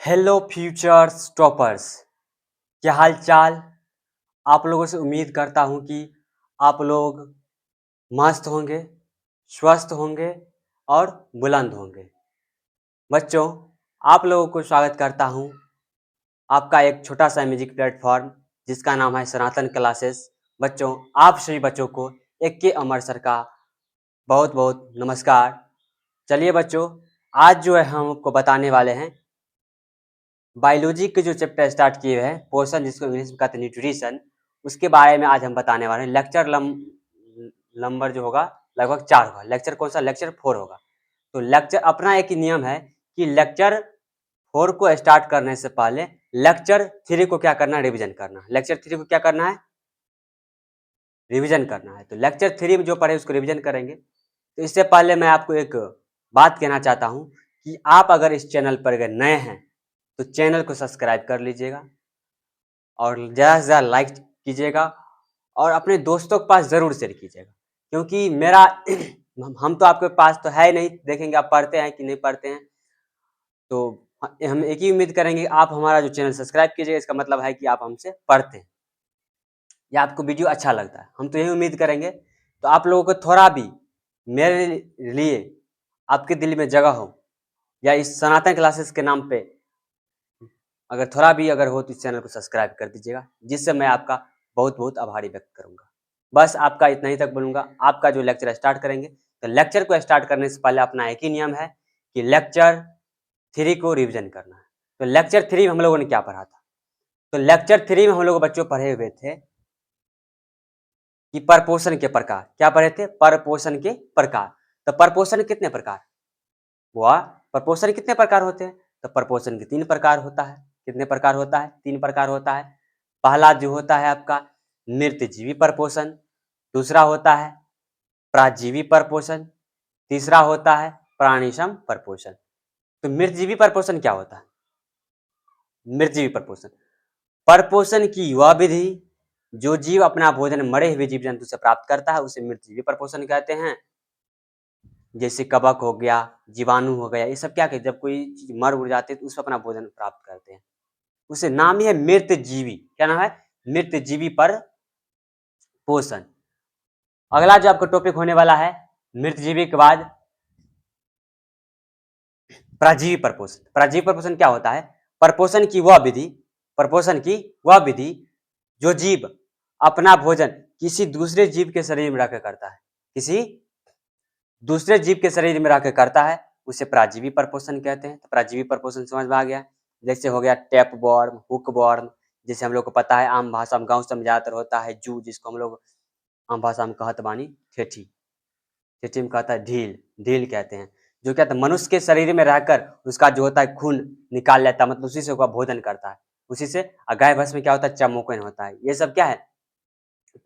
Hello futures toppers, क्या हाल चाल। आप लोगों से उम्मीद करता हूँ कि आप लोग मस्त होंगे, स्वस्थ होंगे और बुलंद होंगे। बच्चों, आप लोगों को स्वागत करता हूँ आपका एक छोटा सा म्यूजिक प्लेटफॉर्म जिसका नाम है सनातन क्लासेस। बच्चों, आप सभी बच्चों को एक के अमर सर का बहुत बहुत नमस्कार। चलिए बच्चों, आज जो है हम आपको बताने वाले हैं बायोलॉजी के जो चैप्टर स्टार्ट किए हुए हैं, पोषण जिसको इंग्लिश में कहते हैं न्यूट्रिशन, उसके बारे में आज हम बताने वाले हैं। लेक्चर नंबर जो होगा लगभग 4 होगा। लेक्चर कौन सा? लेक्चर 4 होगा। तो लेक्चर अपना एक ही नियम है कि लेक्चर 4 को स्टार्ट करने से पहले लेक्चर 3 को क्या करना है? रिविजन करना है। लेक्चर 3 को क्या करना है? रिविजन करना है। तो लेक्चर 3 में जो पढ़े उसको रिविजन करेंगे। तो इससे पहले मैं आपको एक बात कहना चाहता हूँ कि आप अगर इस चैनल पर अगर नए हैं तो चैनल को सब्सक्राइब कर लीजिएगा और ज़्यादा से ज़्यादा लाइक कीजिएगा और अपने दोस्तों के पास ज़रूर शेयर कीजिएगा, क्योंकि मेरा हम तो आपके पास तो है ही नहीं, देखेंगे आप पढ़ते हैं कि नहीं पढ़ते हैं। तो हम एक ही उम्मीद करेंगे आप हमारा जो चैनल सब्सक्राइब कीजिएगा, इसका मतलब है कि आप हमसे पढ़ते हैं या आपको वीडियो अच्छा लगता है। हम तो यही उम्मीद करेंगे। तो आप लोगों को थोड़ा भी मेरे लिए आपके दिल में जगह हो या इस सनातन क्लासेस के नाम पे अगर थोड़ा भी अगर हो तो इस चैनल को सब्सक्राइब कर दीजिएगा, जिससे मैं आपका बहुत बहुत आभारी व्यक्त करूंगा। बस आपका इतना ही तक बोलूँगा। आपका जो लेक्चर स्टार्ट करेंगे, तो लेक्चर को स्टार्ट करने से पहले अपना एक ही नियम है कि लेक्चर 3 को रिविजन करना है। तो लेक्चर 3 में हम लोगों ने क्या पढ़ा था? तो लेक्चर 3 में हम लोग बच्चों पढ़े हुए थे कि परपोषण के प्रकार। क्या पढ़े थे? परपोषण के प्रकार। तो परपोषण कितने प्रकार? वह परपोषण कितने प्रकार होते हैं? तो परपोषण के 3 प्रकार होता है। कितने प्रकार होता है? 3 प्रकार होता है। पहला जो होता है आपका मृतजीवी परपोषण, दूसरा होता है प्राजीवी परपोषण, तीसरा होता है प्राणिसम परपोषण। तो मृतजीवी परपोषण क्या होता है? मृतजीवी परपोषण, परपोषण की वह विधि जो जीव अपना भोजन मरे हुए जीव जंतु से प्राप्त करता है उसे मृतजीवी परपोषण कहते हैं। जैसे कवक हो गया, जीवाणु हो गया, ये सब क्या कहते हैं? जब कोई चीज मर उड़ जाती है तो उससे अपना भोजन प्राप्त करते हैं, उसे नाम ही है मृतजीवी। क्या नाम है? मृतजीवी पर पोषण। अगला जो आपका टॉपिक होने वाला है मृतजीवी के बाद प्राजीवी परपोषण। प्राजीवी परपोषण क्या होता है? परपोषण की वह विधि, परपोषण की वह विधि जो जीव अपना भोजन किसी दूसरे जीव के शरीर में रखकर करता है, किसी दूसरे जीव के शरीर में रखकर करता है, उसे प्राजीवी परपोषण कहते हैं। तो प्राजीवी परपोषण समझ में आ गया। जैसे हो गया टैप वॉर्म, हुक वॉर्म, जैसे हम लोग को पता है आम भाषा में गाँव में ज्यादातर होता है जू, जिसको हम लोग आम भाषा में कहत बानी ठेठी। ठेठी में कहता है ढील, ढील कहते हैं। जो क्या था? मनुष्य के शरीर में रहकर उसका जो होता है खून निकाल लेता है, मतलब उसी से वह भोजन करता है उसी से। और गाय भैंस में क्या होता है? चमोकन होता है। ये सब क्या है?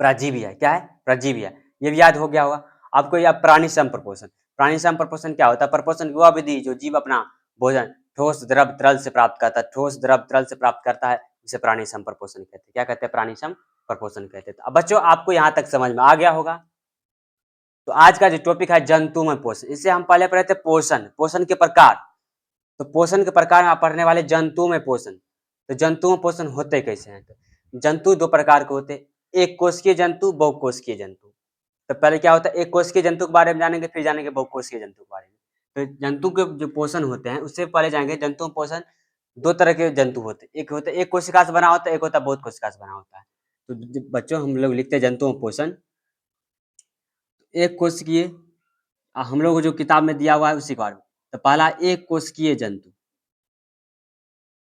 परजीवी है। क्या है? परजीवी है। ये भी याद हो गया होगा आपको। या प्राणी सम प्रपोषण, प्राणी सम प्रपोषण क्या होता है? प्रपोषण की वह विधि जो जीव अपना भोजन ठोस द्रव तरल से प्राप्त करता है, ठोस द्रव तरल से प्राप्त करता है, इसे प्राणी सम प्रपोषण कहते हैं। क्या कहते हैं? प्राणी सम प्रपोषण कहते हैं। अब बच्चों आपको यहाँ तक समझ में आ गया होगा। तो आज का जो टॉपिक है जंतुमय पोषण, इससे हम पहले पढ़े थे पोषण, पोषण के प्रकार। तो पोषण के प्रकार में आप पढ़ने वाले जंतुमय पोषण। तो जंतुमय पोषण होते कैसे हैं? तो जंतु 2 प्रकार के होते हैं, एक कोशिकीय जंतु, बहुकोशिकीय जंतु। तो पहले क्या होता है? एक कोशिकीय जंतु के बारे में जानेंगे, फिर जानेंगे बहुकोशिकीय जंतु के बारे में। तो जंतु के जो पोषण होते हैं उससे पहले जाएंगे। जंतु पोषण 2 तरह के जंतु होते हैं, एक होता है एक कोशिका से बना होता है, एक होता है बहुत कोशिका से बना होता है। तो बच्चों हम लोग लिखते हैं जंतुओं पोषण एक कोशिकीय। हम लोग को जो किताब में दिया हुआ है उसी के बारे में। तो पहला एक कोशिकीय जंतु,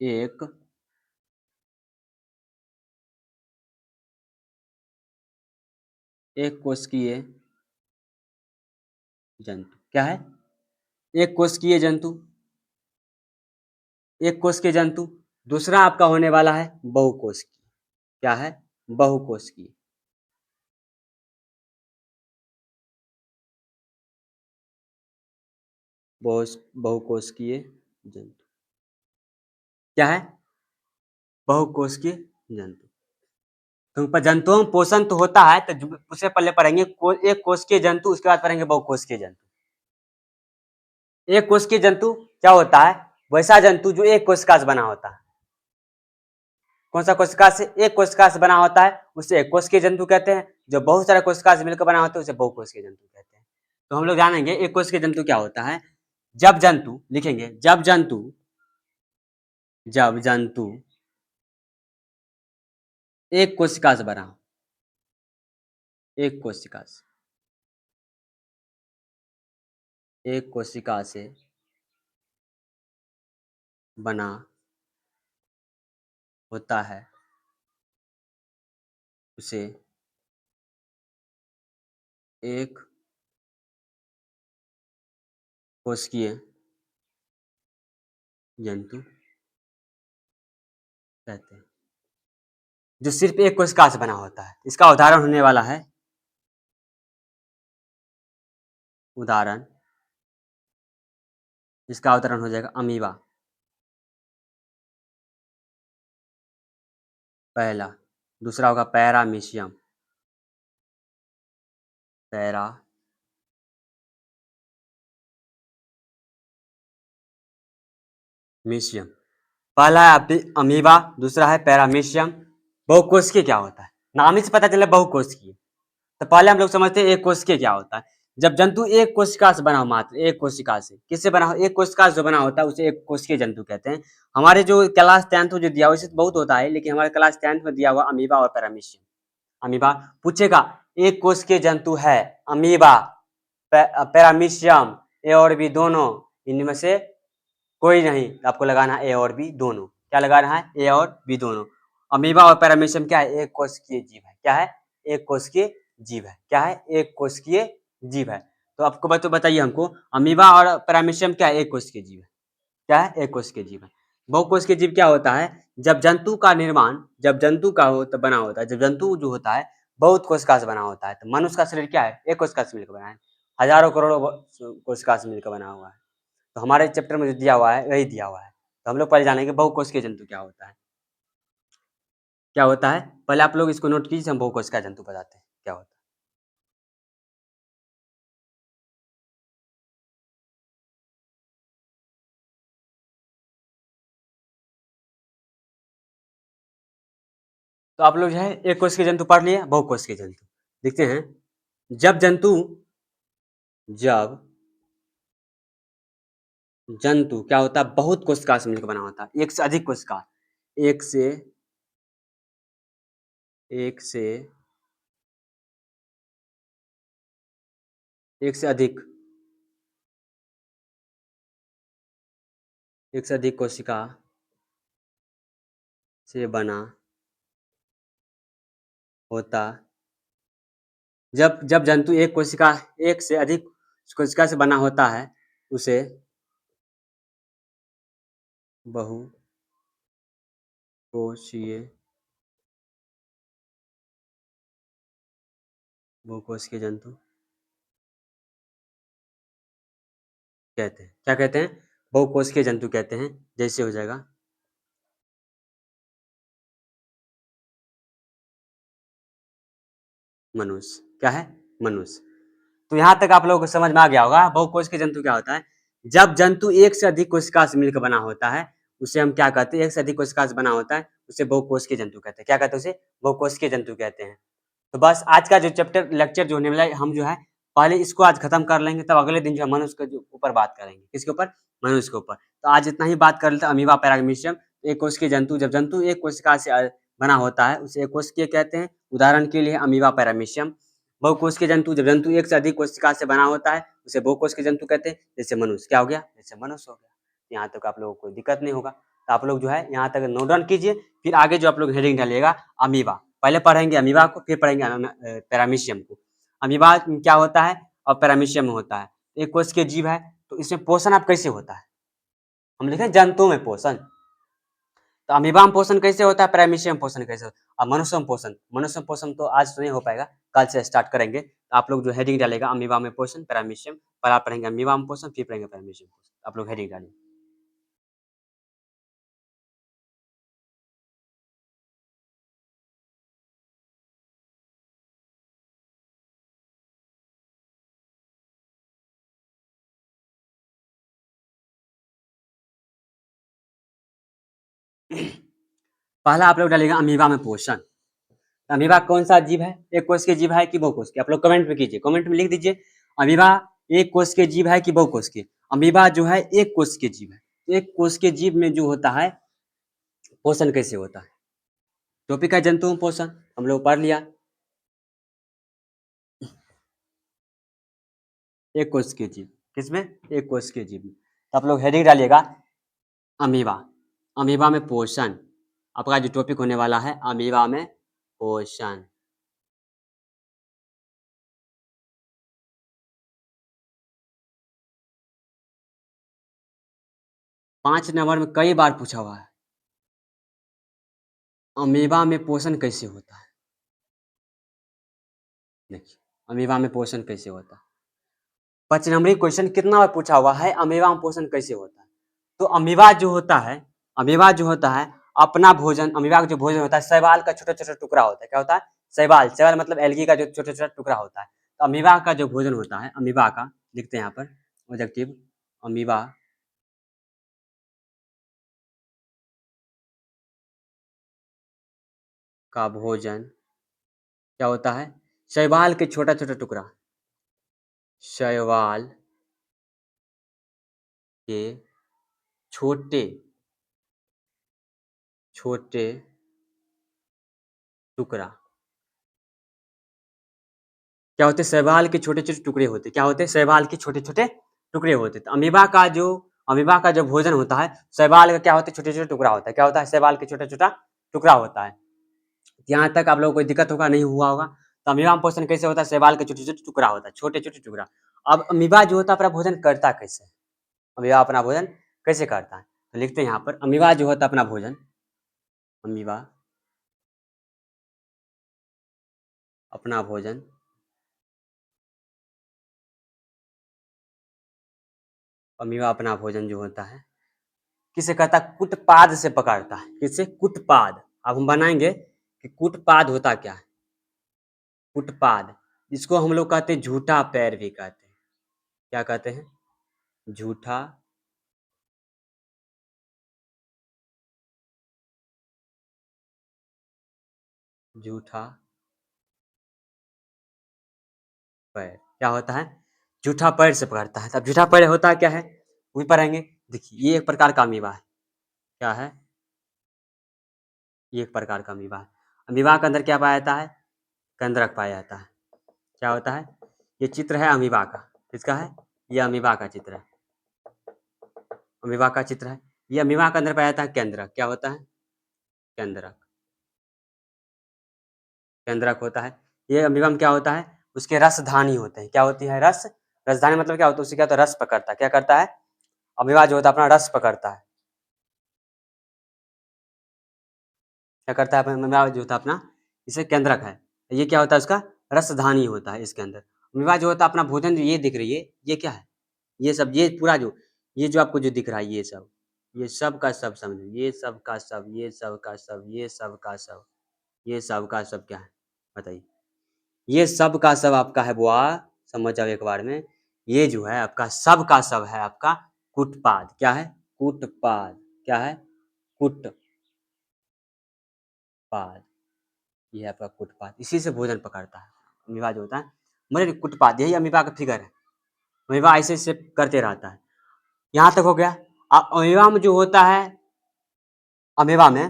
एक एक कोशिकीय जंतु क्या है? एक कोशिकीय जंतु, एक कोशिकीय जंतु। दूसरा आपका होने वाला है बहुकोशिकीय। क्या है? बहुकोशिकीय। बहुकोशिकीय जंतु क्या है? बहुकोशिकीय जंतु। तो पर जंतुओं में पोषण तो होता है, तो उससे पहले पढ़ेंगे एक कोशिकीय जंतु, उसके बाद पढ़ेंगे बहुकोशिकीय जंतु। एक कोशिकीय जंतु क्या होता है? वैसा जंतु जो एक कोशिका से बना होता है। कौन सा कोशिका से? एक कोशिका से बना होता है उसे एक कोशिकीय जंतु कहते हैं। जो बहुत सारे कोशिका से मिलकर बना होता है उसे बहुकोशिकीय जंतु कहते हैं। तो हम लोग जानेंगे एक कोशिकीय जंतु क्या होता है। जब जंतु लिखेंगे, जब जंतु एक कोशिका से बना हो, एक कोशिका से, एक कोशिका से बना होता है उसे एक कोशिकीय जंतु कहते हैं। जो सिर्फ एक कोशिका से बना होता है, इसका उदाहरण होने वाला है, उदाहरण इसका उदाहरण हो जाएगा अमीबा, पहला। दूसरा होगा पैरामीशियम, पैरामीशियम। पहला है अमीबा, दूसरा है पैरामीशियम। बहुकोशिकीय क्या होता है? नाम ही से पता चला बहुकोशिकीय। तो पहले हम लोग समझते हैं एक कोशिकीय क्या होता है। जब जंतु एक कोशिका से बना हो, मात्र एक कोशिका से, किससे बना हो? एक कोशिका से जो बना होता है उसे एक कोशिकीय जंतु कहते हैं। हमारे जो क्लास 10th में जो दिया हुआ इससे बहुत होता है, लेकिन हमारे क्लास 10th में दिया हुआ अमीबा और पैरामीशियम। अमीबा पूछेगा एक कोशिकीय जंतु है अमीबा, पैरामीशियम, ए और बी दोनों, इनमें से कोई नहीं। आपको लगाना है ए और बी दोनों। क्या लगाना है? ए और बी दोनों। अमीबा और पैरामीशियम क्या है? एक कोशिकीय जीव है। क्या है? एक कोशिकीय जीव है। क्या है? एक कोशिकीय जीव है। तो आपको बताइए हमको, अमीबा और पैरामीशियम क्या है? एक कोशिकीय जीव है। क्या है? एक कोशिकीय जीव है। बहुकोशिकीय जीव क्या होता है? जब जंतु का निर्माण, जब जंतु का बना होता है, जब जंतु जो होता है बहुत कोशिका से बना होता है। तो मनुष्य का शरीर क्या है? एक कोशिका से मिलकर बना है। हजारों करोड़ों कोशिका से मिलकर बना हुआ है। तो हमारे चैप्टर में जो दिया हुआ है वही दिया हुआ है। तो हम लोग पहले जानेंगे बहुकोशिकीय जंतु क्या होता है। क्या होता है पहले आप लोग इसको नोट कीजिए, हम बहुकोशिकीय जंतु बताते हैं क्या होता है। तो आप लोग जो है एक कोशिकीय जंतु पढ़ लिए, बहुकोशिकीय जंतु देखते हैं। जब जंतु जब जंतु क्या होता है? बहुत कोशिका से मिलकर बना होता है, एक से अधिक कोशिका, एक से एक से एक से अधिक, एक से अधिक कोशिका से बना होता। जब जब जंतु एक कोशिका, एक से अधिक कोशिका से बना होता है उसे बहुकोशीय बहुकोशिकीय जंतु कहते हैं। क्या कहते हैं? बहुकोशिकीय जंतु कहते हैं। जैसे हो जाएगा मनुष्य। क्या है? मनुष्य। तो यहाँ तक आप लोगों को समझ में आ गया होगा बहुकोशिकीय जंतु क्या होता है। जब जंतु एक से अधिक कोशिका से मिलकर बना होता है उसे हम क्या कहते हैं? एक से अधिक कोशिका से बना होता है उसे बहुकोशिकीय जंतु कहते हैं। क्या कहते हैं? उसे बहुकोशिकीय जंतु कहते हैं। तो बस आज का जो चैप्टर लेक्चर जो होने वाला है, हम जो है पहले इसको आज खत्म कर लेंगे, तब अगले दिन जो है मनुष्य के ऊपर बात करेंगे। किसके ऊपर? मनुष्य के ऊपर। तो आज इतना ही बात कर लेते हैं। अमीबा पैरामीशियम एक कोशिकीय जंतु। जब जंतु एक कोशिका से बना होता है उसे एक कोशिकीय कहते हैं। उदाहरण के लिए अमीबा पैरामीशियम। बहुकोशिकीय जंतु जब जंतु एक से अधिक कोशिका से बना होता है उसे बहुकोशिकीय जंतु कहते हैं। जैसे मनुष्य। क्या हो गया? जैसे मनुष्य हो गया। यहाँ तक आप लोगों को कोई दिक्कत नहीं होगा। तो आप लोग जो है यहाँ तक नोट डाउन कीजिए, फिर आगे जो आप लोग हेडिंग डालिएगा अमीबा। पहले पढ़ेंगे अमीबा को, फिर पढ़ेंगे पैरामीशियम को। अमीबा क्या होता है और पैरामीशियम में होता है। एक कोशिकीय जीव है, तो इसमें पोषण आप कैसे होता है? हम लिखे जंतु में पोषण। तो अमीबा में पोषण कैसे होता है, पैरामीशियम पोषण कैसे होता है, और मनुष्य में पोषण तो आज तो नहीं हो पाएगा, कल से स्टार्ट करेंगे। तो आप लोग जो हेडिंग डालेगा अमीबा में पोषण पैरामीशियम, पर आप पढ़ेंगे अमीबा में पोषण, फिर पढ़ेंगे पैरामीशियम पोषण। आप लोग हेडिंग डालिए। पहला आप लोग डालिएगा अमीबा में पोषण। अमीबा कौन सा जीव है? एक कोष के जीव है कि बहुकोष के? आप लोग कमेंट में कीजिए, कमेंट में लिख दीजिए अमीबा एक कोष के जीव है कि बहुकोष के? अमीबा जो है एक कोष के जीव है। एक कोष के जीव में जो होता है पोषण कैसे होता है? टॉपिक है जंतु में पोषण, हम लोग पढ़ लिया। एक कोष के जीव, किसमें? एक कोष के जीव में। तो आप लोग हेडिंग डालिएगा अमीबा। अमीबा में पोषण, आपका जो टॉपिक होने वाला है अमीबा में पोषण। पांच नंबर में कई बार पूछा हुआ है, अमीबा में पोषण कैसे होता है? देखिए अमीबा में पोषण कैसे होता है। 5 नंबरी क्वेश्चन कितना बार पूछा हुआ है, अमीबा में पोषण कैसे होता है? तो अमीबा जो होता है, अमीबा जो होता है अपना भोजन, अमीबा का जो भोजन होता है शैवाल का छोटा छोटा टुकड़ा होता है। क्या होता है? शैवाल। शैवाल मतलब एल्गी का जो छोटा छोटा टुकड़ा होता है। तो अमीबा का जो भोजन होता है, अमीबा का लिखते हैं यहाँ पर ऑब्जेक्टिव, अमीबा का भोजन क्या होता है? शैवाल के छोटा छोटा टुकड़ा, शैवाल के छोटे छोटे टुकड़ा। क्या होते हैं? शैवाल के छोटे छोटे टुकड़े होते हैं। क्या होते हैं? शैवाल के छोटे छोटे टुकड़े होते हैं। तो अमीबा का जो भोजन होता है शैवाल का क्या होता है? छोटे छोटे टुकड़ा होता है। क्या होता है? शैवाल के छोटा छोटा टुकड़ा होता है। यहाँ तक आप लोगों को कोई दिक्कत होगा नहीं हुआ होगा? तो अमीबा में पोषण कैसे होता है? शैवाल के छोटे छोटे टुकड़ा होता है, छोटे छोटे टुकड़ा। अब अमीबा जो होता है अपना भोजन करता कैसे? अमीबा अपना भोजन कैसे करता है? तो लिखते हैं यहाँ पर अमीबा जो होता है अपना भोजन, अमीबा अपना भोजन अमीबा अपना भोजन जो होता है किसे कहता है? कुटपाद से पकड़ता है। किससे? कुटपाद। अब हम बनाएंगे कि कुटपाद होता क्या है। कुटपाद, इसको हम लोग कहते हैं झूठा पैर भी कहते हैं। क्या कहते हैं? झूठा झूठा पैर क्या होता है? झूठा पैर से पकड़ता है। तब झूठा पैर होता क्या है वो भी पढ़ेंगे। देखिए ये एक प्रकार का अमीबा है। क्या है? ये एक प्रकार का अमीबा है। अमीबा के अंदर क्या पाया जाता है? कंदरक पाया जाता है। क्या होता है? ये चित्र है अमीबा का। किसका है? ये अमीबा का चित्र है। अमीबा का चित्र है। ये अमीबा के अंदर पाया जाता है केंद्रक। क्या होता है? केंद्रक। केंद्रक होता है। ये अमीबा में क्या होता है? उसके रसधानी होते हैं। क्या होती है? रस। रसधानी मतलब क्या होता है? उससे क्या होता है? रस पकड़ता है। क्या करता है? अमीबा जो होता है अपना रस पकड़ता है। क्या करता है? अमीबा जो होता है अपना, इसे केंद्रक है। ये क्या होता है? उसका रसधानी होता है इसके अंदर। अमीबा जो होता है अपना भोजन, जो ये दिख रही है ये क्या है? ये सब, ये पूरा जो, ये जो आपको जो दिख रहा है ये सब का सब समझो, ये सब का सब, ये सब का सब, ये सब का सब, ये सब का सब क्या है बताइए? ये सब का सब आपका है बुआ, समझ जाओ एक बार में। ये जो है आपका सब का सब है आपका कुटपाद। क्या है? कुटपाद। क्या है? कुटपाद। ये है आपका कुटपाद, इसी से भोजन पकड़ता है अमीबा जो होता है। मतलब कुटपाद यही अमीबा का फिगर है। अमीबा ऐसे ऐसे करते रहता है। यहाँ तक हो गया। अब अमीबा में जो होता है, अमीबा में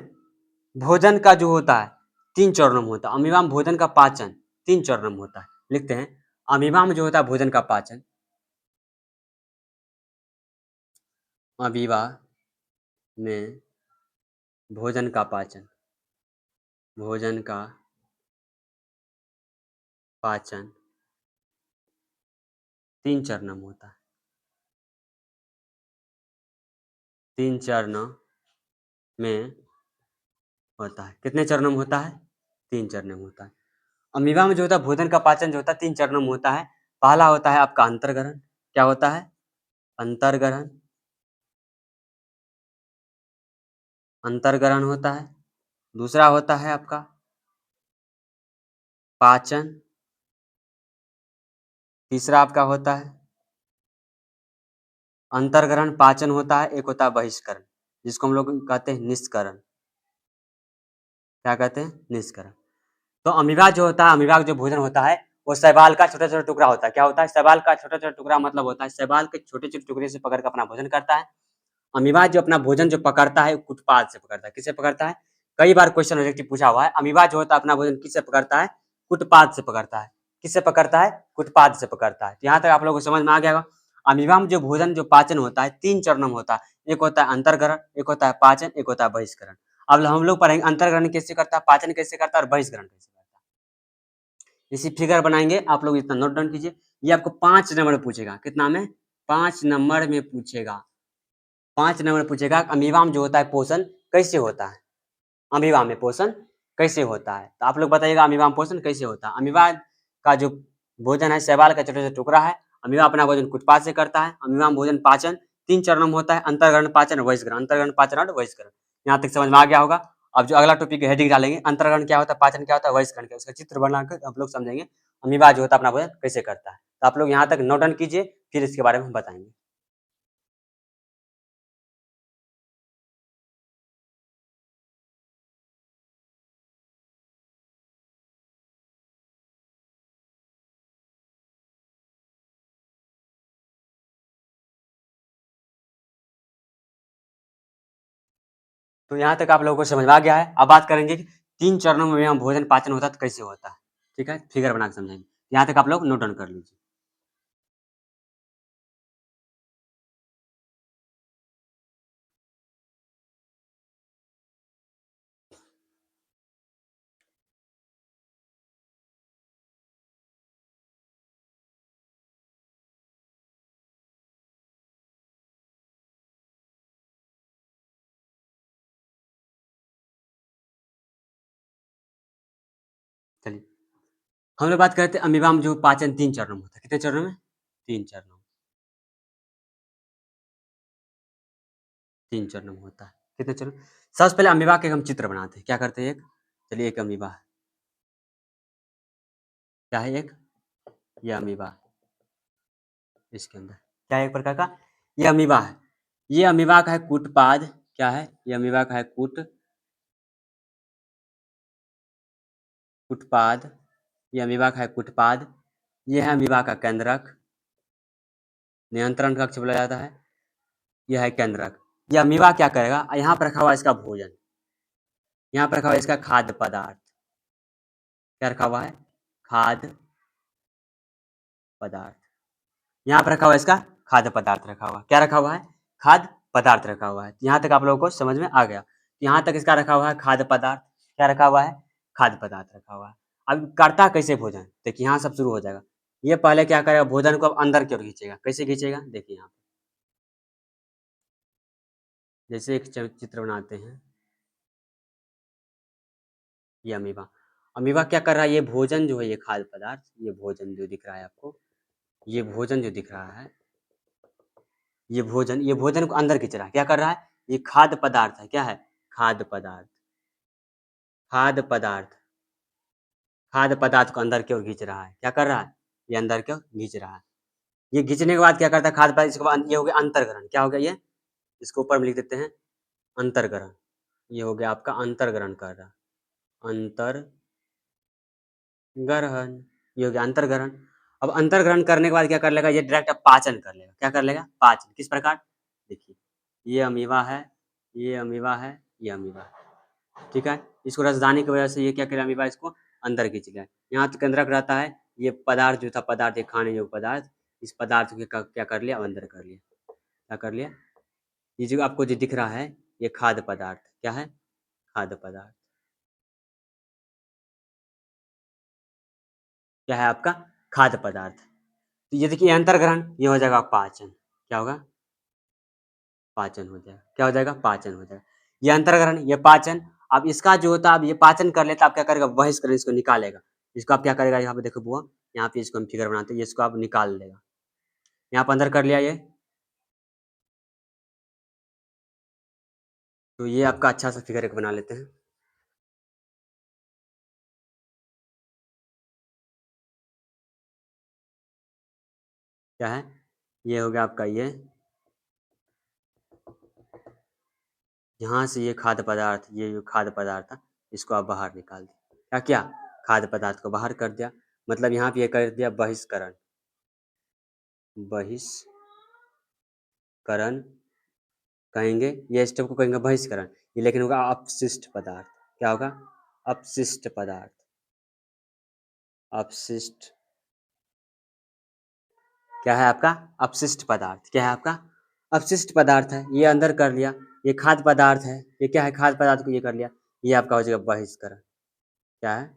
भोजन का जो होता है 3 चरणों में होता है। अमीबा में भोजन का पाचन 3 चरणों में होता है। लिखते हैं अमीबा में जो होता है भोजन का पाचन, अमीबा में भोजन का पाचन, भोजन का पाचन 3 चरणों में होता है। 3 चरणों में होता है। कितने चरणों में होता है? 3 चरणों में होता है। अमीबा में जो होता है भोजन का पाचन जो होता है 3 चरणों में होता है। पहला होता है आपका अंतर्ग्रहण। क्या होता है? अंतर्ग्रहण। अंतर्ग्रहण होता है। दूसरा होता है आपका पाचन। तीसरा आपका होता है अंतर्ग्रहण, पाचन होता है। एक होता है बहिष्करण, जिसको हम लोग कहते हैं निष्करण। क्या कहते हैं, निष्करण। तो अमीबा जो होता है, अमीबा का जो भोजन होता है वो शैवाल का छोटा छोटा टुकड़ा होता है। क्या होता है, शैवाल का छोटा छोटा टुकड़ा, मतलब होता है शैवाल के छोटे छोटे टुकड़े से पकड़ कर अपना भोजन करता है। अमीबा जो अपना भोजन जो पकड़ता है कुटपाद से पकड़ता है। किससे पकड़ता है, कई बार क्वेश्चन ऑब्जेक्टिव पूछा हुआ है। अमीबा जो होता है अपना भोजन किससे पकड़ता है, कुटपाद से पकड़ता है। किससे पकड़ता है, कुटपाद से पकड़ता है। यहाँ तक आप लोगों को समझ में आ गया होगा। अमीबा में जो भोजन जो पाचन होता है 3 चरणों में होता है। एक होता है अंतर्ग्रहण, एक होता है पाचन, एक होता है बहिष्करण। अब हम लोग पढ़ेंगे अंतर्ग्रहण कैसे करता है, पाचन कैसे करता है और बहिष्करण कैसे करता है। इसी फिगर बनाएंगे, आप लोग इतना नोट डाउन कीजिए। ये आपको 5 नंबर में पूछेगा। कितना में, 5 नंबर में पूछेगा। 5 नंबर पूछेगा अमीबा में जो होता है पोषण कैसे होता है। अमीबा में पोषण कैसे होता है, तो आप लोग बताइएगा अमीबा में पोषण कैसे होता है। अमीबा का जो भोजन है शैवाल का छोटे छोटे टुकड़ा है। अमीबा अपना भोजन कुटपाद से करता है। अमीबा में भोजन पाचन 3 चरणों में होता है, अंतर्ग्रहण, पाचन और बहिष्करण। अंतर्ग्रहण, पाचन और बहिष्करण। यहाँ तक समझ में आ गया होगा। अब जो अगला टॉपिक हेडिंग डालेंगे, अंतर्ग्रहण क्या होता है, पाचन क्या होता है, बहिष्करण क्या, उसका चित्र बनाकर आप लोग समझेंगे अमीबा जो होता है अपना भोजन कैसे करता है। तो आप लोग यहाँ तक नोट डाउन कीजिए, फिर इसके बारे में बताएंगे। तो यहाँ तक आप लोगों को समझ में आ गया है। अब बात करेंगे कि 3 चरणों में हम भोजन पाचन होता है तो कैसे होता है। ठीक है, फिगर बना के समझेंगे। यहाँ तक आप लोग नोट डाउन कर लीजिए। चलिए, हम लोग बात करते हैं अमीबा में जो पाचन 3 चरणों में होता है। कितने चरणों में, 3 चरणों में। 3 चरणों में होता है। कितने चरण, सबसे पहले अमीबा के हम चित्र बनाते हैं। क्या करते हैं, एक, चलिए एक अमीबा है। क्या है, एक, ये अमीबा है। इसके अंदर क्या है, एक प्रकार का ये अमीबा है। ये अमीबा का है कूटपाद। क्या है, ये अमीबा का है कुटपाद। ये अमीबा का है कुटपाद। ये है अमीबा का केंद्रक, नियंत्रण कक्ष बोला जाता है। यह है केंद्रक। ये अमीबा क्या करेगा, यहाँ पर रखा हुआ है इसका भोजन, यहाँ पर रखा हुआ है इसका खाद्य पदार्थ। क्या रखा हुआ है, खाद्य पदार्थ। यहाँ पर रखा हुआ है इसका खाद्य पदार्थ रखा हुआ है। क्या रखा हुआ है, खाद्य पदार्थ रखा हुआ है। यहाँ तक आप लोगों को समझ में आ गया। यहाँ तक इसका रखा हुआ है खाद्य पदार्थ। क्या रखा हुआ है, खाद्य पदार्थ रखा हुआ है। अब करता कैसे भोजन, देखिए यहाँ सब शुरू हो जाएगा। ये पहले क्या करेगा, भोजन को अब अंदर की ओर खींचेगा। कैसे खींचेगा, देखिए यहाँ जैसे एक चित्र बनाते हैं। ये अमीबा, अमीबा क्या कर रहा है, ये भोजन जो है, ये खाद्य पदार्थ, ये भोजन जो दिख रहा है आपको, ये भोजन जो दिख रहा है, ये भोजन को अंदर खींच रहा है। क्या कर रहा है, ये खाद्य पदार्थ है। क्या है, खाद्य पदार्थ, खाद्य पदार्थ, खाद्य पदार्थ को अंदर की ओर खींच रहा है। क्या कर रहा है, ये अंदर की ओर खींच रहा है। ये खींचने के बाद क्या करता है खाद्य पदार्थ, इसके बाद ये हो गया अंतर्ग्रहण। क्या हो गया ये, इसको ऊपर में लिख देते हैं अंतर्ग्रहण। ये हो गया आपका अंतर्ग्रहण कर रहा, अंतर्ग्रहण। ये हो गया अंतर्ग्रहण। अब अंतर्ग्रहण करने के बाद क्या कर लेगा, ये डायरेक्ट अब पाचन कर लेगा। क्या कर लेगा, पाचन। किस प्रकार, देखिए ये अमीबा है, ये अमीबा है, ये अमीबा है। ठीक है, इसको रसदानी की वजह से ये क्या करेगा, अमीबा इसको अंदर खींच लिया। यहाँ तो केंद्रक रहता है। ये पदार्थ जो था, पदार्थ ये खाने योग्य पदार्थ, इस पदार्थ को क्या कर लिया, अंदर कर लिया। क्या कर लिया, ये जो आपको जो दिख रहा है, ये खाद्य पदार्थ। क्या है, खाद्य पदार्थ। क्या है आपका, खाद्य पदार्थ। तो ये देखिए अंतर्ग्रहण, ये हो जाएगा पाचन। क्या होगा, पाचन हो जाएगा। क्या हो जाएगा, पाचन हो जाएगा। ये अंतर्ग्रहण, ये पाचन। अब इसका जो होता है, अब ये पाचन कर लेता, आप क्या करेगा, बहिष्करण, इसको निकालेगा। इसको आप क्या करेगा, यहाँ पे देखो बुआ, यहाँ पे इसको हम फिगर बनाते हैं, ये इसको आप निकाल लेगा। यहाँ पर अंदर कर लिया ये, तो ये आपका अच्छा सा फिगर एक बना लेते हैं। क्या है, ये हो गया आपका ये, यहाँ से ये खाद्य पदार्थ, ये जो खाद्य पदार्थ था, इसको आप बाहर निकाल दिया। क्या किया? खाद्य पदार्थ को बाहर कर दिया, मतलब यहाँ पे ये कर दिया बहिष्करण। बहिष्करण कहेंगे, ये स्टेप को कहेंगे बहिष्करण। ये लेकिन होगा अपशिष्ट पदार्थ। क्या होगा? अपशिष्ट पदार्थ। अपशिष्ट क्या है आपका? अपशिष्ट पदार्थ। क्या है आपका? अपशिष्ट पदार्थ है, ये अंदर कर लिया। ये खाद्य पदार्थ है, ये क्या है? खाद्य पदार्थ को ये कर लिया, ये आपका हो जाएगा बहिष्करण। क्या है?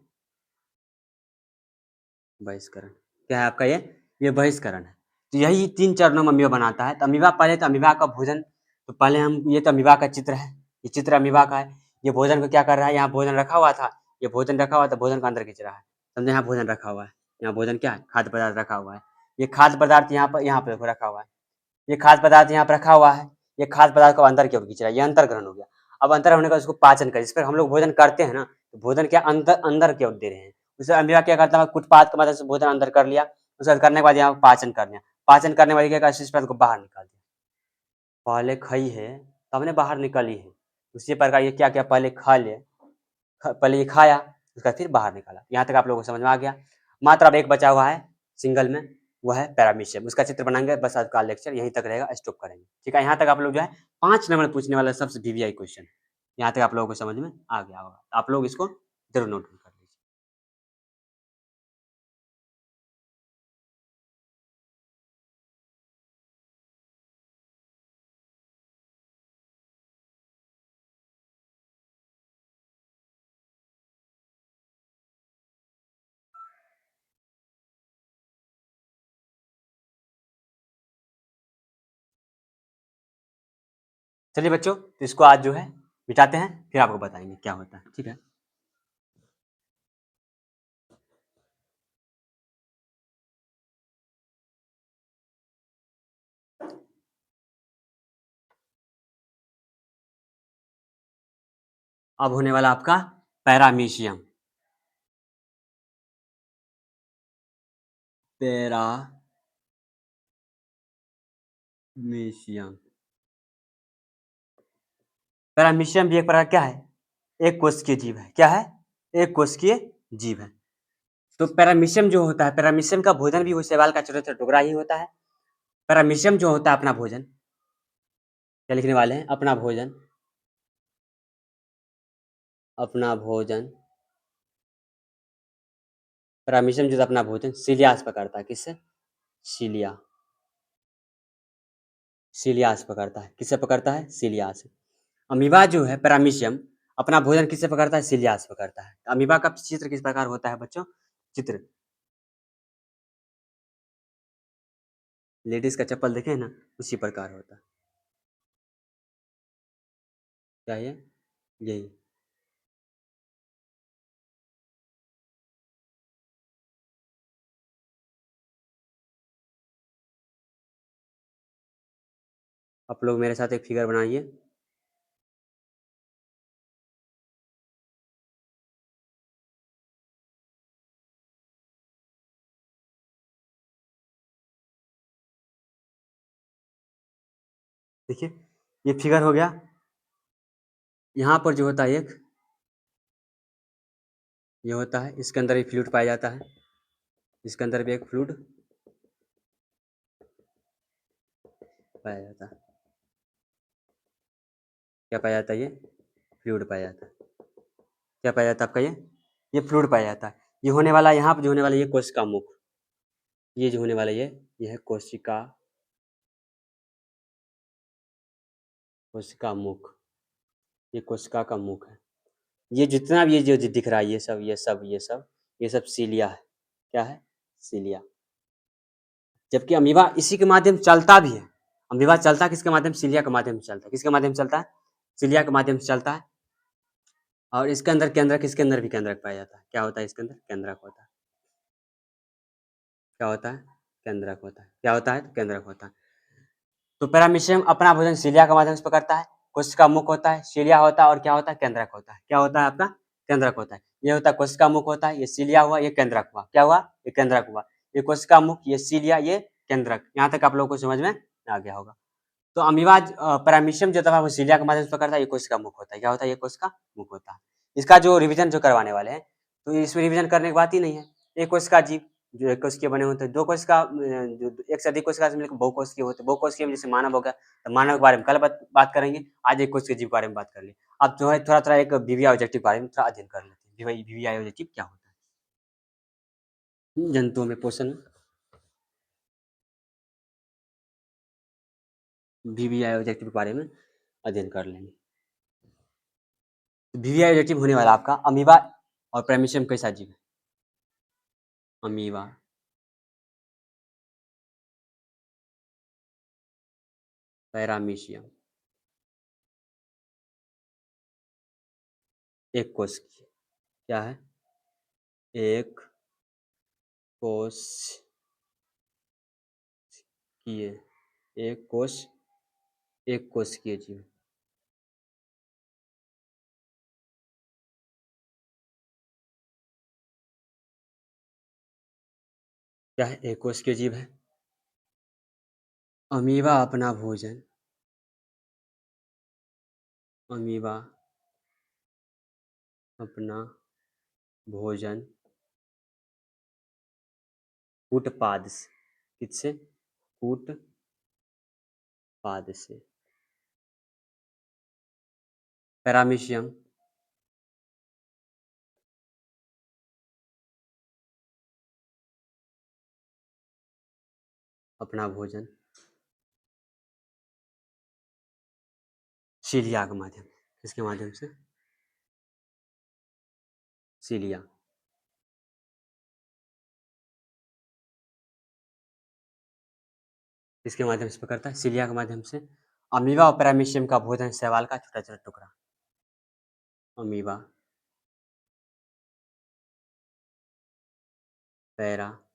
बहिष्करण। क्या है आपका? ये बहिष्करण है। तो यही 3 चरणों में अमीबा बनाता है। तो अमीबा पहले तो अमीबा का भोजन, तो पहले हम, ये तो अमीबा का चित्र है, ये चित्र अमीबा का है। ये भोजन को क्या कर रहा है? यहाँ भोजन रखा हुआ था, ये भोजन रखा हुआ था, भोजन को अंदर खींच रहा है। समझे? यहाँ भोजन रखा हुआ है, यहाँ भोजन क्या है? खाद्य पदार्थ रखा हुआ है। ये खाद्य पदार्थ यहाँ पे रखा हुआ है, ये खाद्य पदार्थ यहाँ पर रखा हुआ है। ये खाद्य पदार्थ को अंदर की ओर खींच रहा है, ये अंतर ग्रहण हो गया। अब अंतर होने का उसको पाचन कर, जिस पर हम लोग भोजन करते हैं ना, तो भोजन क्या अंदर अंदर की ओर दे रहे हैं। उसे अमीबा क्या करता है? कुटपाथ की मदद से भोजन अंदर कर लिया, उसके करने के बाद यहाँ पाचन कर लिया, पाचन करने के बाद क्या? अवशिष्ट पदार्थ को बाहर निकाल दिया। पहले खाई है तब ने बाहर निकाली है, उसी प्रकार ये क्या क्या? पहले खा ले, पहले ये खाया, उसका फिर बाहर निकाला। यहाँ तक आप लोगों को समझ में आ गया। मात्र अब एक बचा हुआ है सिंगल में, वो है पैरामीशियम। उसका चित्र बनाएंगे, बस आपका लेक्चर यहीं तक रहेगा, स्टॉप करेंगे। ठीक है, यहाँ तक आप लोग जो है 5 नंबर पूछने वाला सबसे वीवीआई क्वेश्चन, यहाँ तक आप लोगों को समझ में आ गया होगा। आप लोग इसको जरूर नोट कर लीजिए। चलिए बच्चों, तो इसको आज जो है मिटाते हैं, फिर आपको बताएंगे क्या होता है। ठीक है, अब होने वाला आपका पैरामीशियम। पैरामीशियम, पैरामीशियम भी एक प्रकार क्या है? एक कोशिकीय जीव है। क्या है? एक कोशिकीय जीव है। तो पैरामीशियम जो होता है, पैरामीशियम का भोजन भी वो शैवाल का छोटा छोटा टुकड़ा ही होता है। पैरामीशियम जो होता है अपना भोजन, क्या लिखने वाले हैं? अपना भोजन, अपना भोजन। पैरामीशियम जो है अपना भोजन सीलिया से पकड़ता है। किससे? सीलिया, सीलिया से पकड़ता है। किससे पकड़ता है? सीलिया से। अमीबा जो है पैरामीशियम अपना भोजन किससे पकड़ता है? सीलिया से पकड़ता है। अमीबा का चित्र किस प्रकार होता है बच्चों? चित्र, लेडीज का चप्पल देखे ना, उसी प्रकार होता है। क्या है? यही। आप लोग मेरे साथ एक फिगर बनाइए। देखिए, ये फिगर हो गया। यहाँ पर जो होता है एक, ये होता है, इसके अंदर एक फ्लूइड पाया जाता है, इसके अंदर भी एक फ्लूइड पाया जाता है। क्या पाया जाता है? ये फ्लूइड पाया जाता है। क्या पाया जाता है आपका? ये फ्लूइड पाया जाता है। ये होने वाला, यहाँ पर जो होने वाला ये कोशिका मुख, ये जो होने वाला ये है कोशिका, कोशिका मुख, ये कोशिका का मुख है। ये जितना भी ये जो दिख रहा है, ये सब सीलिया है। क्या है? सीलिया। जबकि अमीबा इसी के माध्यम से चलता भी है। अमीबा चलता किसके माध्यम से? सीलिया के माध्यम से चलता है। किसके माध्यम से चलता है? सीलिया के माध्यम से चलता है। और इसके अंदर केंद्रक, इसके अंदर भी केंद्रक पाया जाता है। क्या होता है? इसके अंदर केंद्रक होता है। क्या होता है? केंद्रक होता है। क्या होता है? तो केंद्रक होता है। तो पैरामीशियम अपना भोजन सीलिया के माध्यम से पकड़ता है। कोशिका मुख होता है, सीलिया होता है, और क्या होता है? केंद्रक होता है। क्या होता है आपका? केंद्रक होता है। ये होता है कोशिका मुख होता है, ये सीलिया हुआ, ये केंद्रक हुआ। क्या हुआ? ये केंद्रक हुआ। ये कोशिका मुख, ये सीलिया, ये केंद्रक। यहाँ तक आप लोगों को समझ में आ गया होगा। तो अमीबा पैरामीशियम जो था वो सीलिया के माध्यम से पकड़ता है, ये कोशिका मुख होता है। क्या होता है? ये कोशिका मुख होता है। इसका जो रिवीजन जो करवाने वाले हैं, तो इसमें रिवीजन करने की बात ही नहीं है। एक कोश का जीव जो एक कोश के बने होते हैं, दो कोश का जो एक से अधिक कोश का मिलकर बहुकोश के होते हैं। बहुकोश के जैसे मानव हो गया, तो मानव के बारे में कल बात करेंगे। आज एक कोश के जीव के बारे में बात कर लें। अब जो है थोड़ा-थोड़ा एक वीवीआई ऑब्जेक्टिव के बारे में थोड़ा अध्ययन कर लेते हैं। वीवीआई ऑब्जेक्टिव क्या होता है? जंतुओं में पोषण वीवीआई ऑब्जेक्टिव के बारे में अध्ययन कर लेंगे। वीवीआई ऑब्जेक्टिव होने वाला आपका अमीबा और पैरामीशियम कैसा जीव है? अमीबा, पैरामीशियम, एक कोश की क्या है? एक कोश किए, एक कोशिकीय जीव। क्या है? एक कोशिकीय जीव है। अमीबा अपना भोजन कूटपाद से, किससे? कूटपाद से। पैरामीशियम अपना भोजन सीलिया के माध्यम, किसके माध्यम से? सीलिया। किसके माध्यम से पकड़ता है? सीलिया के माध्यम से। अमीबा और पैरामीशियम का भोजन शैवाल का छोटा-छोटा टुकड़ा। अमीबा, पैरामीशियम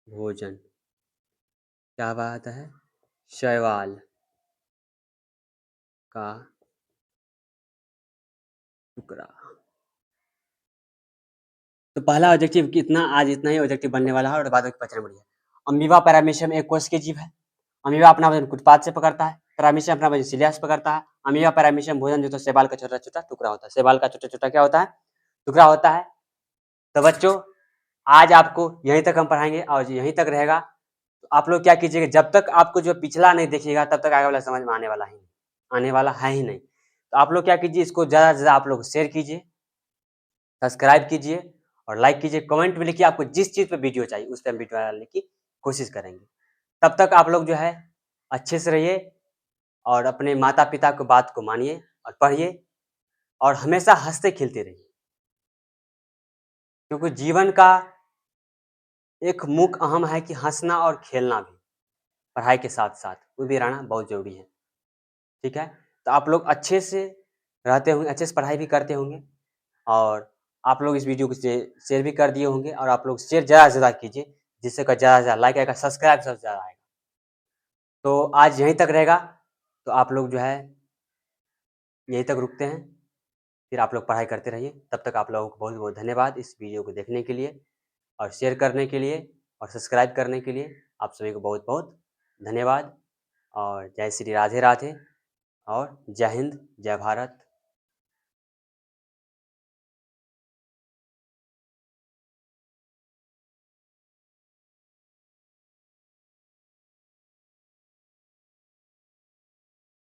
भोजन क्या बात है? शैवाल का टुकड़ा। तो पहला ऑब्जेक्टिव कितना, आज इतना ही ऑब्जेक्टिव बनने वाला है और बाद में बचने बढ़िया। अमीबा पैरामीशियम एक कोश के जीव है। अमीबा अपना भोजन कुटपाद से पकड़ता है। पैरामीशियम अपना भोजन सीलिया से पकड़ता है। अमीबा पैरामीशियम भोजन जो तो शैवाल का छोटा-छोटा टुकड़ा होता है। शैवाल का छोटा-छोटा क्या होता है? टुकड़ा होता है। तो बच्चों, आज आपको यहीं तक हम पढ़ाएँगे और यहीं तक रहेगा। तो आप लोग क्या कीजिएगा, जब तक आपको जो पिछला नहीं देखिएगा तब तक आगे वाला समझ में आने वाला है ही नहीं। तो आप लोग क्या कीजिए, इसको ज़्यादा से ज़्यादा आप लोग शेयर कीजिए, सब्सक्राइब कीजिए और लाइक कीजिए। कमेंट में लिखिए आपको जिस चीज़ पे वीडियो चाहिए उस पे हम वीडियो डालने की कोशिश करेंगे। तब तक आप लोग जो है अच्छे से रहिए और अपने माता-पिता की बात को मानिए और पढ़िए और हमेशा हँसते-खेलते रहिए। क्योंकि जीवन का एक मुख्य अहम है कि हँसना और खेलना भी, पढ़ाई के साथ-साथ वो भी रहना बहुत ज़रूरी है। ठीक है? तो आप लोग अच्छे से रहते होंगे, अच्छे से पढ़ाई भी करते होंगे और आप लोग इस वीडियो को शेयर भी कर दिए होंगे और आप लोग शेयर ज़्यादा से ज़्यादा कीजिए, जिससे कि ज़्यादा से ज़्यादा लाइक आएगा, सब्सक्राइब सबसे ज़्यादा आएगा। तो आज यहीं तक रहेगा, तो आप लोग जो है यहीं तक रुकते हैं, फिर आप लोग पढ़ाई करते रहिए। तब तक आप लोगों को बहुत-बहुत धन्यवाद इस वीडियो को देखने के लिए और शेयर करने के लिए और सब्सक्राइब करने के लिए। आप सभी को बहुत-बहुत धन्यवाद और जय श्री राधे राधे और जय हिंद, जय भारत।